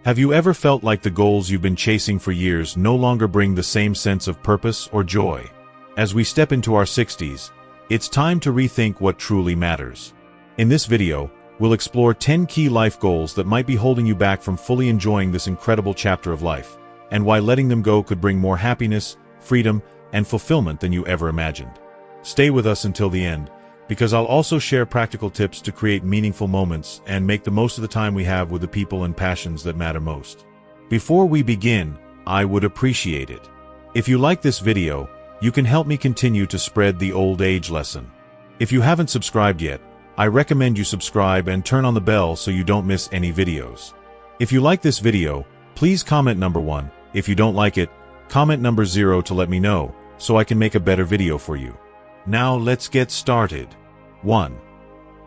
Have you ever felt like the goals you've been chasing for years no longer bring the same sense of purpose or joy? As we step into our 60s, it's time to rethink what truly matters. In this video, we'll explore 10 key life goals that might be holding you back from fully enjoying this incredible chapter of life, and why letting them go could bring more happiness, freedom, and fulfillment than you ever imagined. Stay with us until the end, because I'll also share practical tips to create meaningful moments and make the most of the time we have with the people and passions that matter most. Before we begin, I would appreciate it if you like this video. You can help me continue to spread the old age lesson. If you haven't subscribed yet, I recommend you subscribe and turn on the bell so you don't miss any videos. If you like this video, please comment number 1. If you don't like it, comment number 0 to let me know, so I can make a better video for you. Now let's get started. 1.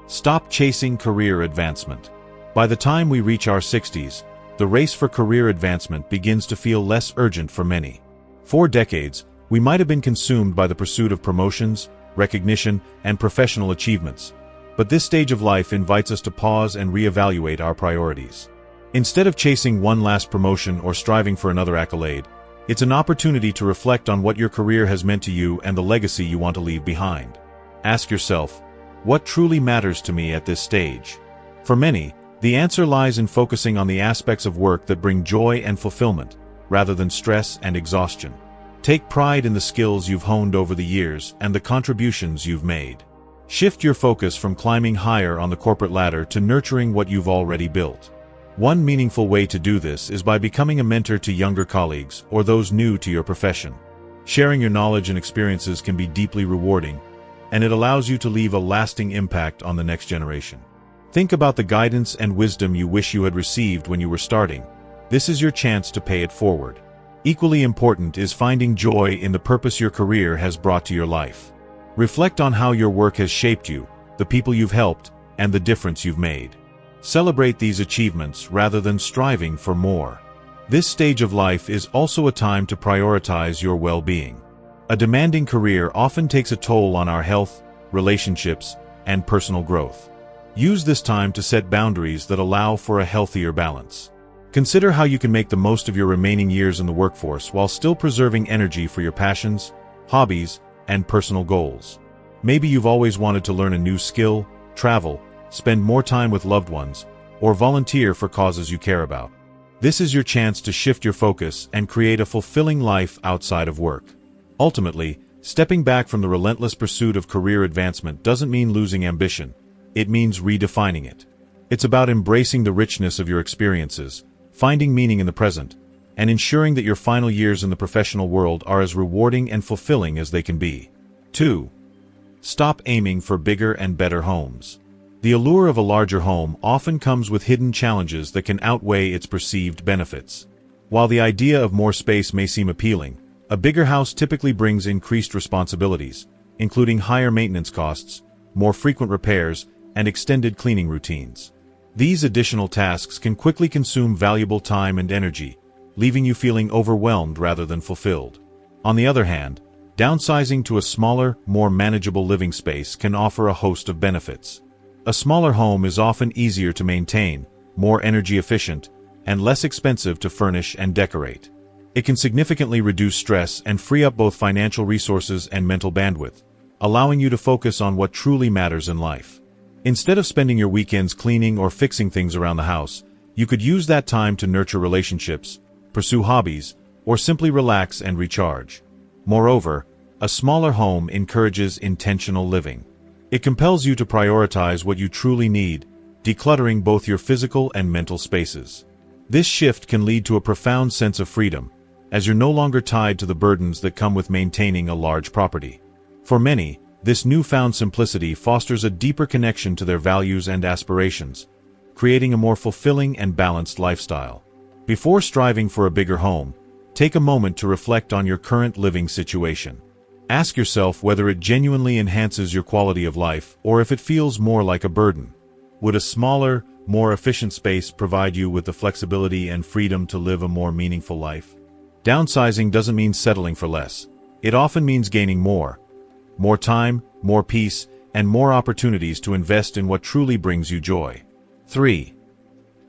Stop chasing career advancement. By the time we reach our 60s, the race for career advancement begins to feel less urgent for many. For decades, we might have been consumed by the pursuit of promotions, recognition, and professional achievements. But this stage of life invites us to pause and reevaluate our priorities. Instead of chasing one last promotion or striving for another accolade, it's an opportunity to reflect on what your career has meant to you and the legacy you want to leave behind. Ask yourself, what truly matters to me at this stage? For many, the answer lies in focusing on the aspects of work that bring joy and fulfillment, rather than stress and exhaustion. Take pride in the skills you've honed over the years and the contributions you've made. Shift your focus from climbing higher on the corporate ladder to nurturing what you've already built. One meaningful way to do this is by becoming a mentor to younger colleagues or those new to your profession. Sharing your knowledge and experiences can be deeply rewarding, and it allows you to leave a lasting impact on the next generation. Think about the guidance and wisdom you wish you had received when you were starting. This is your chance to pay it forward. Equally important is finding joy in the purpose your career has brought to your life. Reflect on how your work has shaped you, the people you've helped, and the difference you've made. Celebrate these achievements rather than striving for more. This stage of life is also a time to prioritize your well-being. A demanding career often takes a toll on our health, relationships, and personal growth. Use this time to set boundaries that allow for a healthier balance. Consider how you can make the most of your remaining years in the workforce while still preserving energy for your passions, hobbies, and personal goals. Maybe you've always wanted to learn a new skill, travel, spend more time with loved ones, or volunteer for causes you care about. This is your chance to shift your focus and create a fulfilling life outside of work. Ultimately, stepping back from the relentless pursuit of career advancement doesn't mean losing ambition. It means redefining it. It's about embracing the richness of your experiences, finding meaning in the present, and ensuring that your final years in the professional world are as rewarding and fulfilling as they can be. 2. Stop aiming for bigger and better homes. The allure of a larger home often comes with hidden challenges that can outweigh its perceived benefits. While the idea of more space may seem appealing, a bigger house typically brings increased responsibilities, including higher maintenance costs, more frequent repairs, and extended cleaning routines. These additional tasks can quickly consume valuable time and energy, leaving you feeling overwhelmed rather than fulfilled. On the other hand, downsizing to a smaller, more manageable living space can offer a host of benefits. A smaller home is often easier to maintain, more energy efficient, and less expensive to furnish and decorate. It can significantly reduce stress and free up both financial resources and mental bandwidth, allowing you to focus on what truly matters in life. Instead of spending your weekends cleaning or fixing things around the house, you could use that time to nurture relationships, pursue hobbies, or simply relax and recharge. Moreover, a smaller home encourages intentional living. It compels you to prioritize what you truly need, decluttering both your physical and mental spaces. This shift can lead to a profound sense of freedom, as you're no longer tied to the burdens that come with maintaining a large property. For many, this newfound simplicity fosters a deeper connection to their values and aspirations, creating a more fulfilling and balanced lifestyle. Before striving for a bigger home, take a moment to reflect on your current living situation. Ask yourself whether it genuinely enhances your quality of life or if it feels more like a burden. Would a smaller, more efficient space provide you with the flexibility and freedom to live a more meaningful life? Downsizing doesn't mean settling for less. It often means gaining more. More time, more peace, and more opportunities to invest in what truly brings you joy. 3.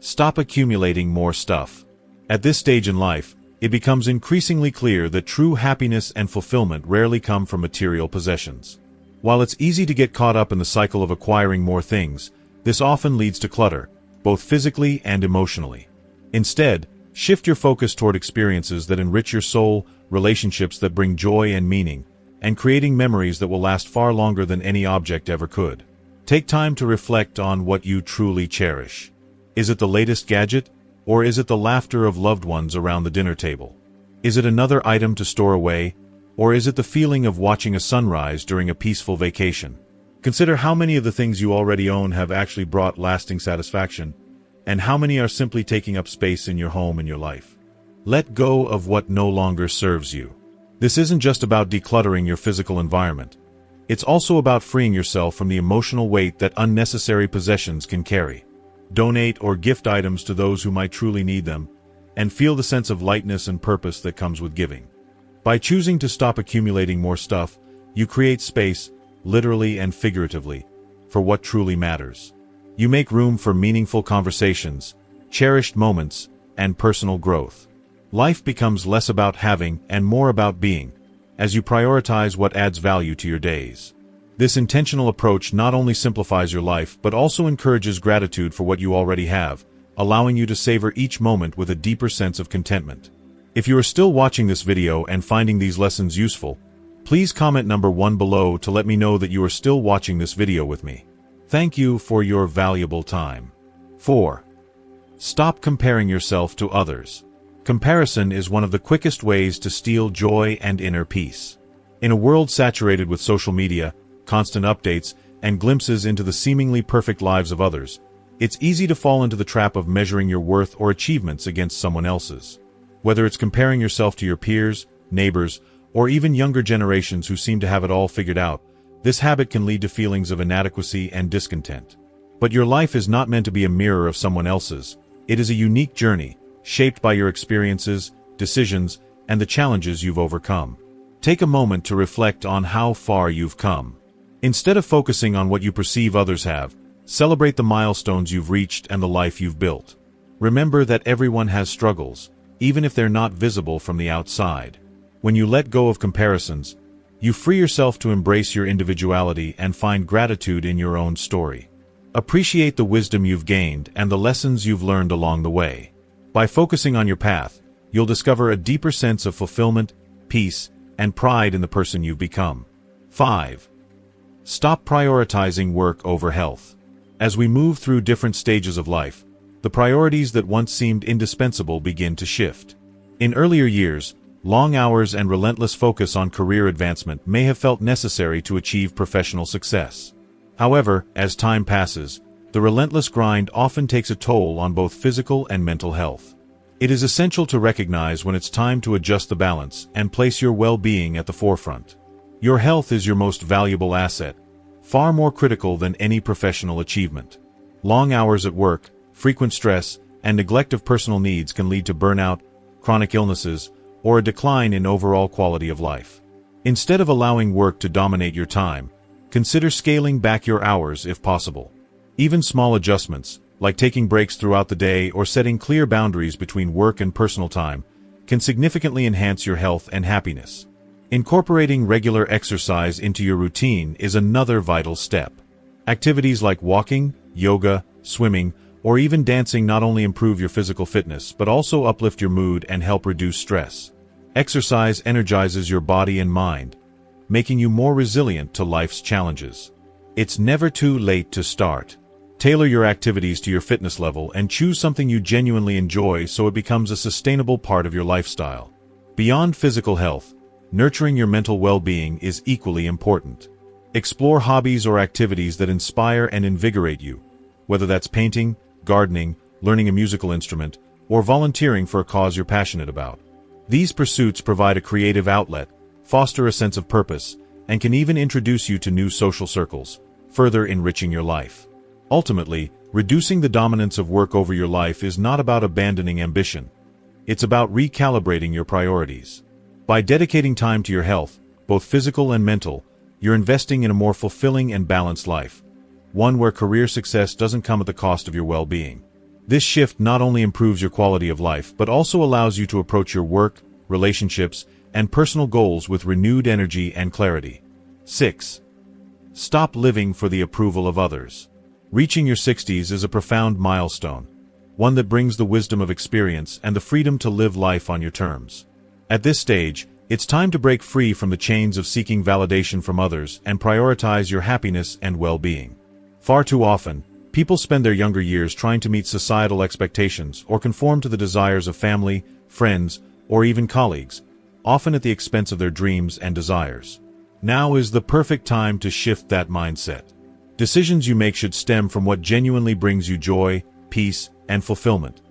Stop accumulating more stuff. At this stage in life, it becomes increasingly clear that true happiness and fulfillment rarely come from material possessions. While it's easy to get caught up in the cycle of acquiring more things, this often leads to clutter, both physically and emotionally. Instead, shift your focus toward experiences that enrich your soul, relationships that bring joy and meaning, and creating memories that will last far longer than any object ever could. Take time to reflect on what you truly cherish. Is it the latest gadget, or is it the laughter of loved ones around the dinner table? Is it another item to store away, or is it the feeling of watching a sunrise during a peaceful vacation? Consider how many of the things you already own have actually brought lasting satisfaction, and how many are simply taking up space in your home and your life. Let go of what no longer serves you. This isn't just about decluttering your physical environment. It's also about freeing yourself from the emotional weight that unnecessary possessions can carry. Donate or gift items to those who might truly need them, and feel the sense of lightness and purpose that comes with giving. By choosing to stop accumulating more stuff, you create space, literally and figuratively, for what truly matters. You make room for meaningful conversations, cherished moments, and personal growth. Life becomes less about having and more about being, as you prioritize what adds value to your days. This intentional approach not only simplifies your life but also encourages gratitude for what you already have, allowing you to savor each moment with a deeper sense of contentment. If you are still watching this video and finding these lessons useful, please comment number 1 below to let me know that you are still watching this video with me. Thank you for your valuable time. 4. Stop comparing yourself to others. Comparison is one of the quickest ways to steal joy and inner peace. In a world saturated with social media, constant updates, and glimpses into the seemingly perfect lives of others, it's easy to fall into the trap of measuring your worth or achievements against someone else's. Whether it's comparing yourself to your peers, neighbors, or even younger generations who seem to have it all figured out, this habit can lead to feelings of inadequacy and discontent. But your life is not meant to be a mirror of someone else's. It is a unique journey, shaped by your experiences, decisions, and the challenges you've overcome. Take a moment to reflect on how far you've come. Instead of focusing on what you perceive others have, celebrate the milestones you've reached and the life you've built. Remember that everyone has struggles, even if they're not visible from the outside. When you let go of comparisons, you free yourself to embrace your individuality and find gratitude in your own story. Appreciate the wisdom you've gained and the lessons you've learned along the way. By focusing on your path, you'll discover a deeper sense of fulfillment, peace, and pride in the person you've become. 5. Stop prioritizing work over health. As we move through different stages of life, the priorities that once seemed indispensable begin to shift. In earlier years, long hours and relentless focus on career advancement may have felt necessary to achieve professional success. However, as time passes, the relentless grind often takes a toll on both physical and mental health. It is essential to recognize when it's time to adjust the balance and place your well-being at the forefront. Your health is your most valuable asset, far more critical than any professional achievement. Long hours at work, frequent stress, and neglect of personal needs can lead to burnout, chronic illnesses, or a decline in overall quality of life. Instead of allowing work to dominate your time, consider scaling back your hours if possible. Even small adjustments, like taking breaks throughout the day or setting clear boundaries between work and personal time, can significantly enhance your health and happiness. Incorporating regular exercise into your routine is another vital step. Activities like walking, yoga, swimming, or even dancing not only improve your physical fitness but also uplift your mood and help reduce stress. Exercise energizes your body and mind, making you more resilient to life's challenges. It's never too late to start. Tailor your activities to your fitness level and choose something you genuinely enjoy so it becomes a sustainable part of your lifestyle. Beyond physical health, nurturing your mental well-being is equally important. Explore hobbies or activities that inspire and invigorate you, whether that's painting, gardening, learning a musical instrument, or volunteering for a cause you're passionate about. These pursuits provide a creative outlet, foster a sense of purpose, and can even introduce you to new social circles, further enriching your life. Ultimately, reducing the dominance of work over your life is not about abandoning ambition. It's about recalibrating your priorities. By dedicating time to your health, both physical and mental, you're investing in a more fulfilling and balanced life, one where career success doesn't come at the cost of your well-being. This shift not only improves your quality of life but also allows you to approach your work, relationships, and personal goals with renewed energy and clarity. 6. Stop living for the approval of others. Reaching your 60s is a profound milestone, one that brings the wisdom of experience and the freedom to live life on your terms. At this stage, it's time to break free from the chains of seeking validation from others and prioritize your happiness and well-being. Far too often, people spend their younger years trying to meet societal expectations or conform to the desires of family, friends, or even colleagues, often at the expense of their dreams and desires. Now is the perfect time to shift that mindset. Decisions you make should stem from what genuinely brings you joy, peace, and fulfillment,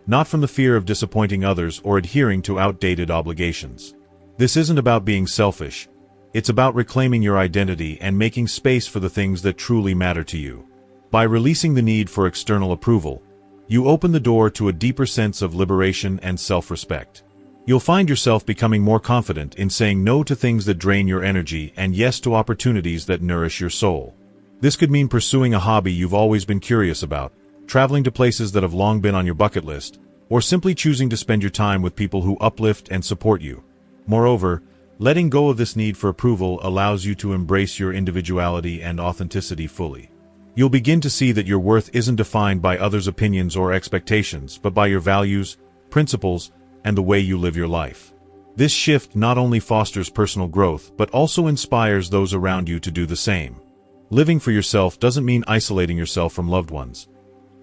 not from the fear of disappointing others or adhering to outdated obligations. This isn't about being selfish. It's about reclaiming your identity and making space for the things that truly matter to you. By releasing the need for external approval, you open the door to a deeper sense of liberation and self-respect. You'll find yourself becoming more confident in saying no to things that drain your energy and yes to opportunities that nourish your soul. This could mean pursuing a hobby you've always been curious about, traveling to places that have long been on your bucket list, or simply choosing to spend your time with people who uplift and support you. Moreover, letting go of this need for approval allows you to embrace your individuality and authenticity fully. You'll begin to see that your worth isn't defined by others' opinions or expectations, but by your values, principles, and the way you live your life. This shift not only fosters personal growth, but also inspires those around you to do the same. Living for yourself doesn't mean isolating yourself from loved ones.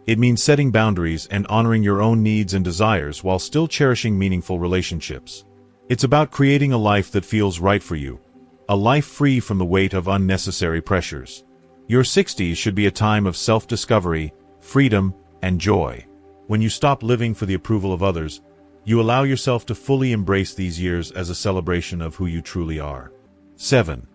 It means setting boundaries and honoring your own needs and desires while still cherishing meaningful relationships. It's about creating a life that feels right for you, a life free from the weight of unnecessary pressures. Your 60s should be a time of self-discovery, freedom, and joy. When you stop living for the approval of others, you allow yourself to fully embrace these years as a celebration of who you truly are. 7.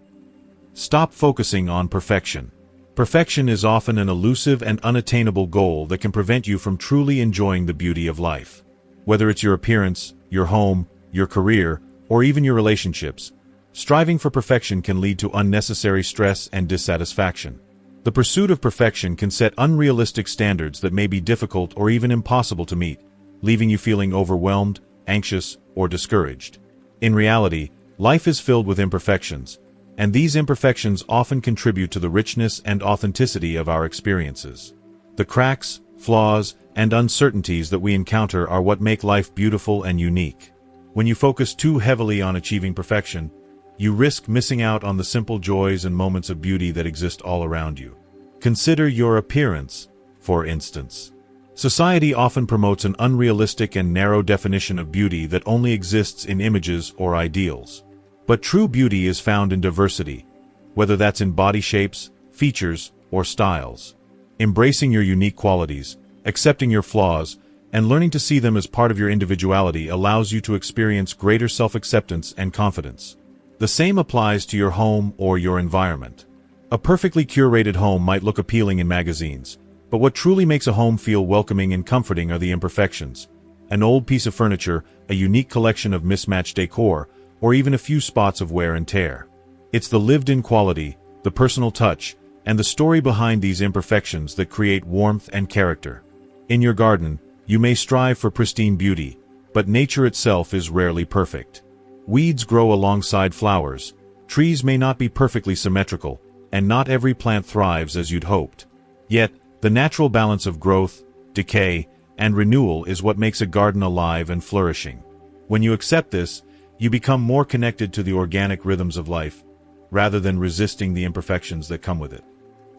Stop focusing on perfection. Perfection is often an elusive and unattainable goal that can prevent you from truly enjoying the beauty of life. Whether it's your appearance, your home, your career, or even your relationships, striving for perfection can lead to unnecessary stress and dissatisfaction. The pursuit of perfection can set unrealistic standards that may be difficult or even impossible to meet, leaving you feeling overwhelmed, anxious, or discouraged. In reality, life is filled with imperfections, and these imperfections often contribute to the richness and authenticity of our experiences. The cracks, flaws, and uncertainties that we encounter are what make life beautiful and unique. When you focus too heavily on achieving perfection, you risk missing out on the simple joys and moments of beauty that exist all around you. Consider your appearance, for instance. Society often promotes an unrealistic and narrow definition of beauty that only exists in images or ideals. But true beauty is found in diversity, whether that's in body shapes, features, or styles. Embracing your unique qualities, accepting your flaws, and learning to see them as part of your individuality allows you to experience greater self-acceptance and confidence. The same applies to your home or your environment. A perfectly curated home might look appealing in magazines, but what truly makes a home feel welcoming and comforting are the imperfections. An old piece of furniture, a unique collection of mismatched decor, or even a few spots of wear and tear. It's the lived-in quality, the personal touch, and the story behind these imperfections that create warmth and character. In your garden, you may strive for pristine beauty, but nature itself is rarely perfect. Weeds grow alongside flowers, trees may not be perfectly symmetrical, and not every plant thrives as you'd hoped. Yet, the natural balance of growth, decay, and renewal is what makes a garden alive and flourishing. When you accept this, you become more connected to the organic rhythms of life, rather than resisting the imperfections that come with it.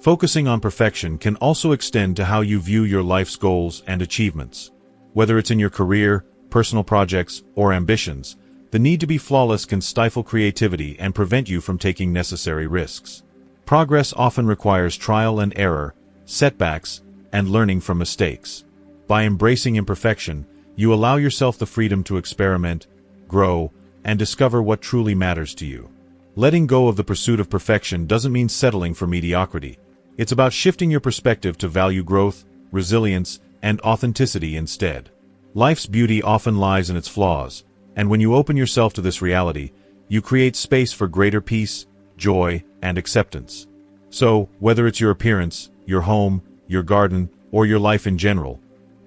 Focusing on perfection can also extend to how you view your life's goals and achievements. Whether it's in your career, personal projects, or ambitions, the need to be flawless can stifle creativity and prevent you from taking necessary risks. Progress often requires trial and error, setbacks, and learning from mistakes. By embracing imperfection, you allow yourself the freedom to experiment, grow, and discover what truly matters to you. Letting go of the pursuit of perfection doesn't mean settling for mediocrity. It's about shifting your perspective to value growth, resilience, and authenticity instead. Life's beauty often lies in its flaws, and when you open yourself to this reality, you create space for greater peace, joy, and acceptance. So, whether it's your appearance, your home, your garden, or your life in general,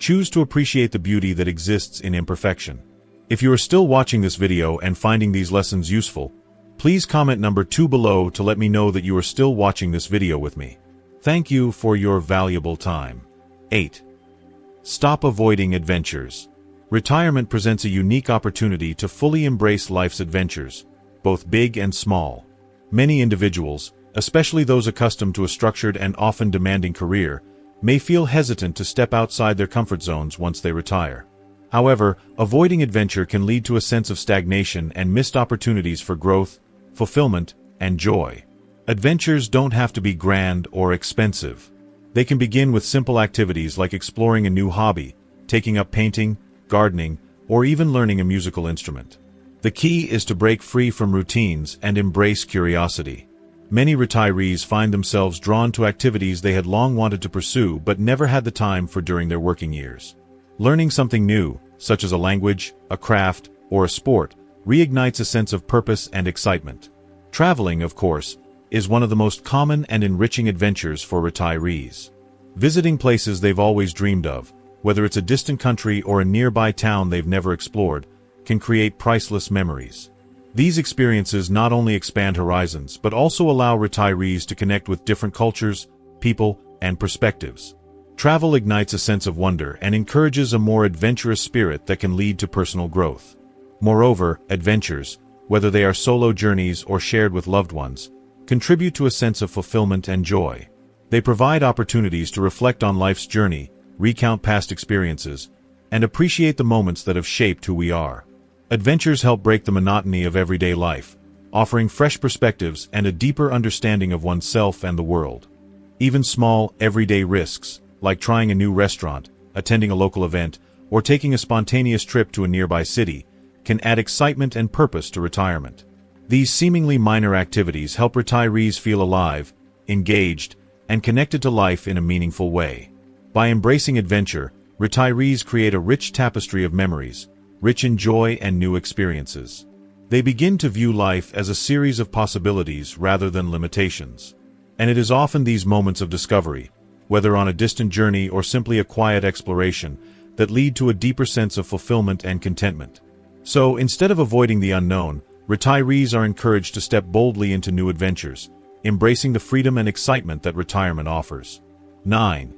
Choose to appreciate the beauty that exists in imperfection. If you are still watching this video and finding these lessons useful, please comment number 2 below to let me know that you are still watching this video with me. Thank you for your valuable time. 8. Stop avoiding adventures. Retirement presents a unique opportunity to fully embrace life's adventures, both big and small. Many individuals, especially those accustomed to a structured and often demanding career, may feel hesitant to step outside their comfort zones once they retire. However, avoiding adventure can lead to a sense of stagnation and missed opportunities for growth, fulfillment, and joy. Adventures don't have to be grand or expensive. They can begin with simple activities like exploring a new hobby, taking up painting, gardening, or even learning a musical instrument. The key is to break free from routines and embrace curiosity. Many retirees find themselves drawn to activities they had long wanted to pursue but never had the time for during their working years. Learning something new, such as a language, a craft, or a sport, reignites a sense of purpose and excitement. Traveling, of course, is one of the most common and enriching adventures for retirees. Visiting places they've always dreamed of, whether it's a distant country or a nearby town they've never explored, can create priceless memories. These experiences not only expand horizons but also allow retirees to connect with different cultures, people, and perspectives. Travel ignites a sense of wonder and encourages a more adventurous spirit that can lead to personal growth. Moreover, adventures, whether they are solo journeys or shared with loved ones, contribute to a sense of fulfillment and joy. They provide opportunities to reflect on life's journey, recount past experiences, and appreciate the moments that have shaped who we are. Adventures help break the monotony of everyday life, offering fresh perspectives and a deeper understanding of oneself and the world. Even small, everyday risks, like trying a new restaurant, attending a local event, or taking a spontaneous trip to a nearby city, can add excitement and purpose to retirement. These seemingly minor activities help retirees feel alive, engaged, and connected to life in a meaningful way. By embracing adventure, retirees create a rich tapestry of memories, rich in joy and new experiences. They begin to view life as a series of possibilities rather than limitations. And it is often these moments of discovery, whether on a distant journey or simply a quiet exploration, that lead to a deeper sense of fulfillment and contentment. So, instead of avoiding the unknown, retirees are encouraged to step boldly into new adventures, embracing the freedom and excitement that retirement offers. 9.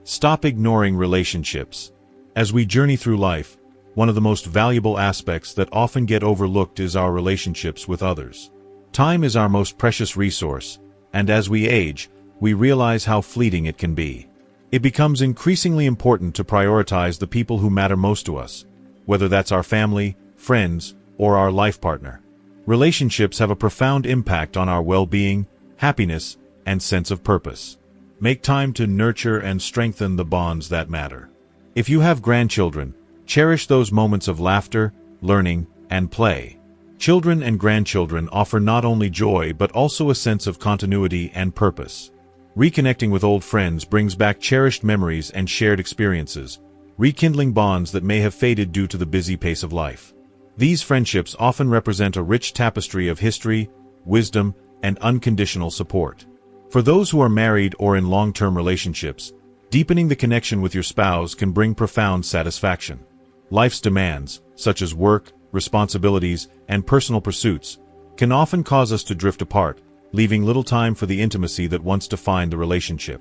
Stop ignoring relationships. As we journey through life, one of the most valuable aspects that often get overlooked is our relationships with others. Time is our most precious resource, and as we age, we realize how fleeting it can be. It becomes increasingly important to prioritize the people who matter most to us, whether that's our family, friends, or our life partner. Relationships have a profound impact on our well-being, happiness, and sense of purpose. Make time to nurture and strengthen the bonds that matter. If you have grandchildren, cherish those moments of laughter, learning, and play. Children and grandchildren offer not only joy but also a sense of continuity and purpose. Reconnecting with old friends brings back cherished memories and shared experiences, rekindling bonds that may have faded due to the busy pace of life. These friendships often represent a rich tapestry of history, wisdom, and unconditional support. For those who are married or in long-term relationships, deepening the connection with your spouse can bring profound satisfaction. Life's demands, such as work, responsibilities, and personal pursuits, can often cause us to drift apart, leaving little time for the intimacy that once defined the relationship.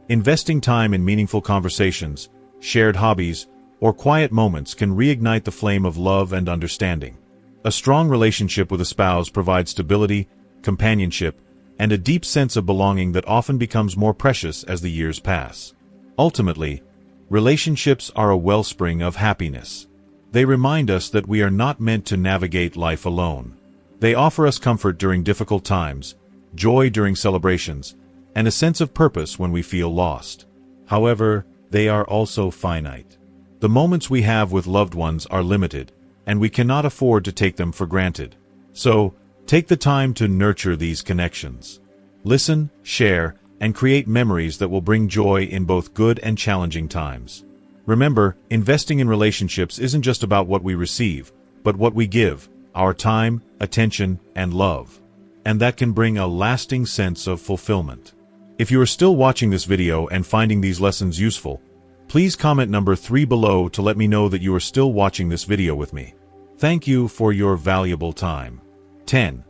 Investing time in meaningful conversations, shared hobbies, or quiet moments can reignite the flame of love and understanding. A strong relationship with a spouse provides stability, companionship, and a deep sense of belonging that often becomes more precious as the years pass. Ultimately, relationships are a wellspring of happiness. They remind us that we are not meant to navigate life alone. They offer us comfort during difficult times, joy during celebrations, and a sense of purpose when we feel lost. However, they are also finite. The moments we have with loved ones are limited, and we cannot afford to take them for granted. So, take the time to nurture these connections. Listen, share, and create memories that will bring joy in both good and challenging times. Remember, investing in relationships isn't just about what we receive, but what we give, our time, attention, and love. And that can bring a lasting sense of fulfillment. If you are still watching this video and finding these lessons useful, Please comment number 3 below to let me know that you are still watching this video with me. Thank you for your valuable time. 10.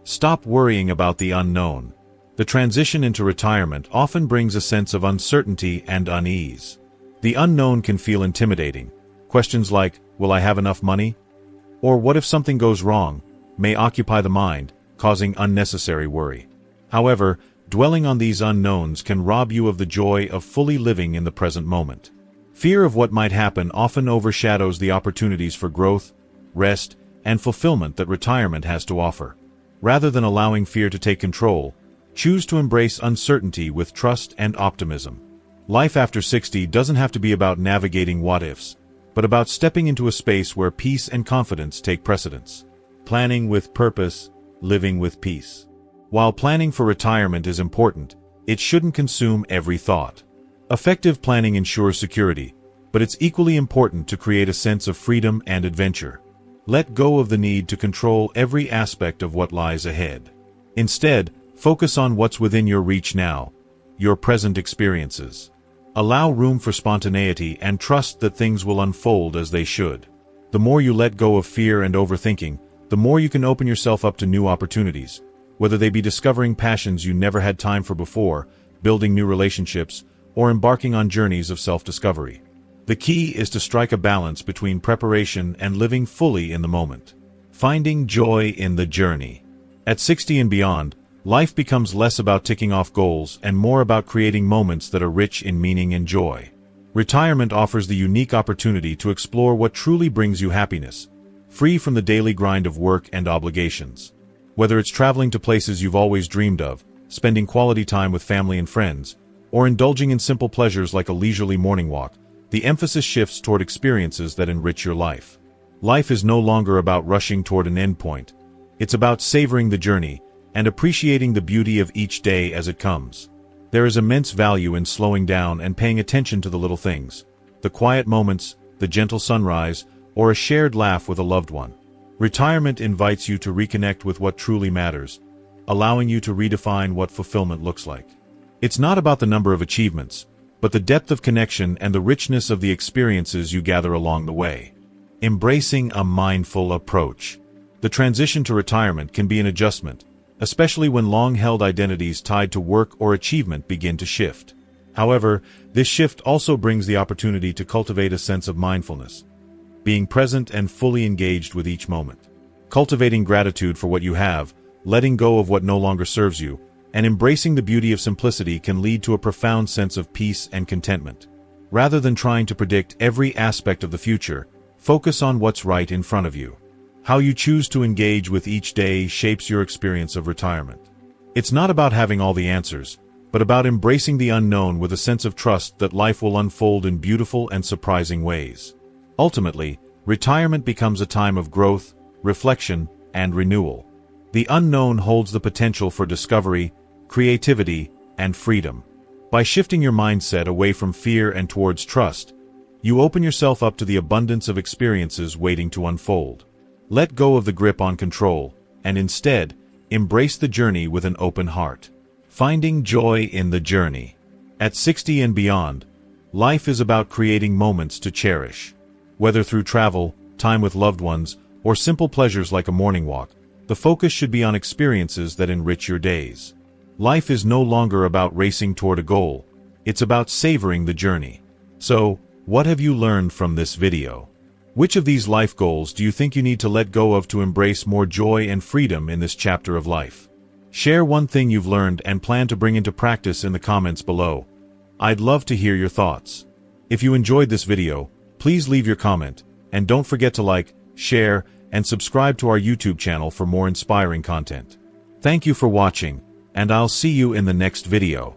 Stop worrying about the unknown. The transition into retirement often brings a sense of uncertainty and unease. The unknown can feel intimidating. Questions like, will I have enough money? Or what if something goes wrong? May occupy the mind, causing unnecessary worry. However, dwelling on these unknowns can rob you of the joy of fully living in the present moment. Fear of what might happen often overshadows the opportunities for growth, rest, and fulfillment that retirement has to offer. Rather than allowing fear to take control, choose to embrace uncertainty with trust and optimism. Life after 60 doesn't have to be about navigating what-ifs, but about stepping into a space where peace and confidence take precedence. Planning with purpose, living with peace. While planning for retirement is important, it shouldn't consume every thought. Effective planning ensures security, but it's equally important to create a sense of freedom and adventure. Let go of the need to control every aspect of what lies ahead. Instead, focus on what's within your reach now, your present experiences. Allow room for spontaneity and trust that things will unfold as they should. The more you let go of fear and overthinking, the more you can open yourself up to new opportunities, whether they be discovering passions you never had time for before, building new relationships, or embarking on journeys of self-discovery. The key is to strike a balance between preparation and living fully in the moment. Finding joy in the journey. At 60 and beyond, life becomes less about ticking off goals and more about creating moments that are rich in meaning and joy. Retirement offers the unique opportunity to explore what truly brings you happiness, free from the daily grind of work and obligations. Whether it's traveling to places you've always dreamed of, spending quality time with family and friends, or indulging in simple pleasures like a leisurely morning walk, the emphasis shifts toward experiences that enrich your life. Life is no longer about rushing toward an endpoint. It's about savoring the journey and appreciating the beauty of each day as it comes. There is immense value in slowing down and paying attention to the little things, the quiet moments, the gentle sunrise, or a shared laugh with a loved one. Retirement invites you to reconnect with what truly matters, allowing you to redefine what fulfillment looks like. It's not about the number of achievements, but the depth of connection and the richness of the experiences you gather along the way. Embracing a mindful approach. The transition to retirement can be an adjustment, especially when long-held identities tied to work or achievement begin to shift. However, this shift also brings the opportunity to cultivate a sense of mindfulness, being present and fully engaged with each moment. Cultivating gratitude for what you have, letting go of what no longer serves you, and embracing the beauty of simplicity can lead to a profound sense of peace and contentment. Rather than trying to predict every aspect of the future, focus on what's right in front of you. How you choose to engage with each day shapes your experience of retirement. It's not about having all the answers, but about embracing the unknown with a sense of trust that life will unfold in beautiful and surprising ways. Ultimately, retirement becomes a time of growth, reflection, and renewal. The unknown holds the potential for discovery, creativity, and freedom. By shifting your mindset away from fear and towards trust, you open yourself up to the abundance of experiences waiting to unfold. Let go of the grip on control, and instead, embrace the journey with an open heart. Finding joy in the journey. At 60 and beyond, life is about creating moments to cherish. Whether through travel, time with loved ones, or simple pleasures like a morning walk, the focus should be on experiences that enrich your days. Life is no longer about racing toward a goal, it's about savoring the journey. So, what have you learned from this video? Which of these life goals do you think you need to let go of to embrace more joy and freedom in this chapter of life? Share one thing you've learned and plan to bring into practice in the comments below. I'd love to hear your thoughts. If you enjoyed this video, please leave your comment, and don't forget to like, share, and subscribe to our YouTube channel for more inspiring content. Thank you for watching, and I'll see you in the next video.